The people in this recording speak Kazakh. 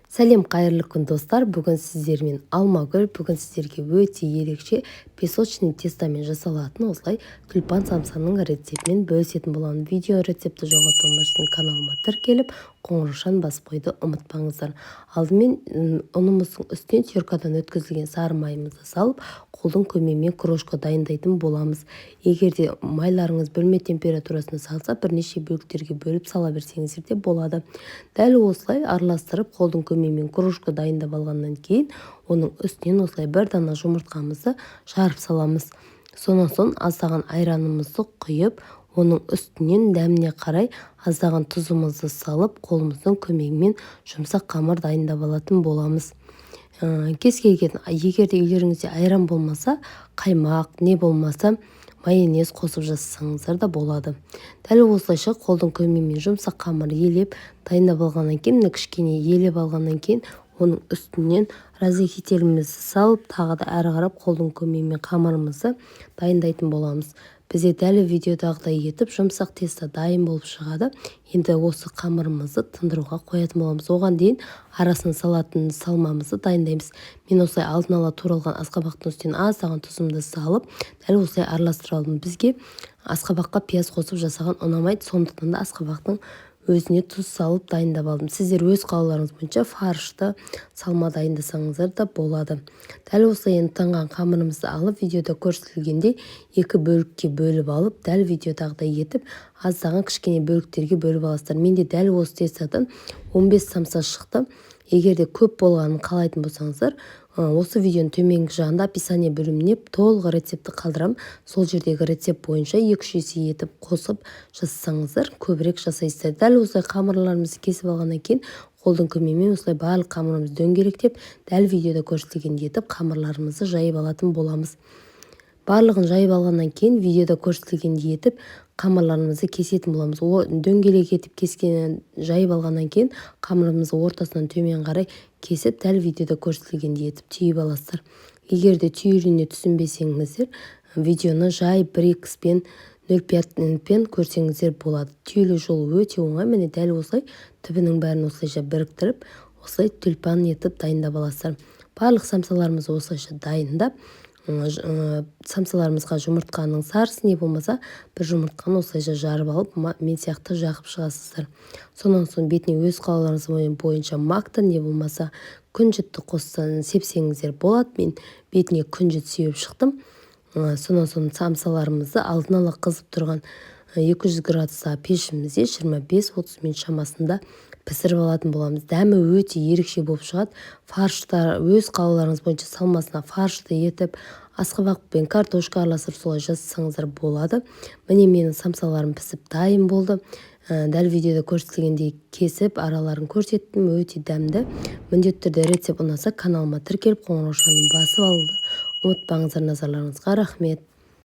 Сәлем, қайырлы күн достар. Бүгін сіздермен алмагүл, бүгін сіздерге өте ерекше песочный тестомен жасалатын осылай тюльпан самсаның рецептімен бөлісетін боламын. Видео рецепті жоғалтпау үшін каналыма тіркеліп, қоңыраушаны басып қойды ұмытпаңыздар. Алдымен ұнымыздың үстінен теркадан өткізілген сары майымызды салып, қолдың көмегімен крошка дайындайтын боламыз. Егер де майларыңыз бөлме температурасында салса, бірнеше бөліктерге бөліп сала берсеңіздер де болады. Дәл осылай араластырып, қолдың көмегімен крошка дайындап алғаннан кейін, оның үстінен осылай бір дана жұмыртқамызды жарып саламыз. Сонан соң аздаған айранымызды құйып, оның үстінен дәміне қарай аздаған тұзымызды салып, қолымыздың көмегімен жұмсақ қамыр дайындап алатын боламыз. Кез келген, егер де үйлеріңізде айран болмаса, қаймақ, не болмаса майонез қосып жасасаңыздар да болады. Дәл осылайша қолдың көмегімен жұмсақ қамыр елеп дайындап алғаннан кейін, кішкене елеп алғаннан кейін, оның үстінен разрыхителімізді салып, тағы да әрі қарап қолдың көмегімен қамырымызды дайындайтын боламыз. Бізде дәл видеодағыдай етіп жұмсақ тесто дайын болып шығады. Енді осы қамырымызды тындыруға қоятын боламыз. Оған дейін арасын салатын салмамызды дайындаймыз. Мен осылай алдын ала туралған асқабақтың үстінен аздаған тұзымды салып, дәл осылай араластырып алдым. Бізге асқабаққа пияз қосып жасаған ұнамайды, сондықтан да асқабақтың өзіне тұз салып дайындап алдым. Сіздер өз қалауларыңыз бойынша фаршты салма дайындасаңыздар да болады. Дәл осылай енді таңған қамырымызды алып, видеода көрсетілгендей екі бөлікке бөліп алып, дәл видеодағыдай етіп, аздаған кішкене бөліктерге бөліп аласыздар. Менде дәл осы тестадан 15 самса шықты. Егер де көп болғанын қалайтын болсаңыздар, осы видеоның төменгі жағында описание бөліміне толық рецепті қалдырам. Сол жердегі рецепт бойынша 2-3 есе етіп қосып жасасаңыздар, көбірек жасайсыздар. Дәл осылай қамырларымызды кесіп алғаннан кейін, қолдың көмегімен осылай барлық қамырымызды дөңгелектеп, дәл видеода көрсетілгендей етіп қамырларымызды жайып алатын боламыз. Барлығын жайып алғаннан кейін, видеода көрсетілгендей етіп қамырларымызды кесетін боламыз. Дөңгелек етіп кескен жайып алғаннан кейін, қамырымызды ортасынан төмен қарай кесіп, дәл видеода көрсетілгендей етіп түйіп аласыздар. Егер де түйілуіне түсінбесеңіздер, видеоны жайып 1х-пен 0,5-пен көрсеңіздер болады. Түйілу жолы өте оңай. Міне дәл осылай түбінің бәрін осылайша біріктіріп, осылай тюльпан етіп дайындап аласыздар. Барлық самсаларымызды осылайша дайындап, самсаларымызға жұмыртқаның сарысы не болмаса, бір жұмыртқаны осылайша жарып алып, мен сияқты жағып шығасыздар. Сонан соң бетіне өз қалауларыңыз бойынша макты не болмаса күнжітті қоссаң сепсеңіздер болады. Мен бетіне күнжіт сүйіп шықтым. Сонан соң самсаларымызды алдын ала қызып тұрған 200 градуста пешімізде 25-30 минут шамасында пісіріп алатын боламыз. Дәмі өте ерекше болып шығады. Фарштар өз қалауларыңыз бойынша салмасына фаршты етіп, асқабақ пен картошка араластырып солай жасасаңыздар болады. Міне менің самсаларым пісіп дайын болды. Дәл видеода көрсетілгендей кесіп, араларын көрсеттім, өте дәмді. Міндетті түрде рецепт ұнаса, каналыма тіркеліп, қоңыраушаны басып алуды ұмытпаңыздар. Назарларыңызға рахмет.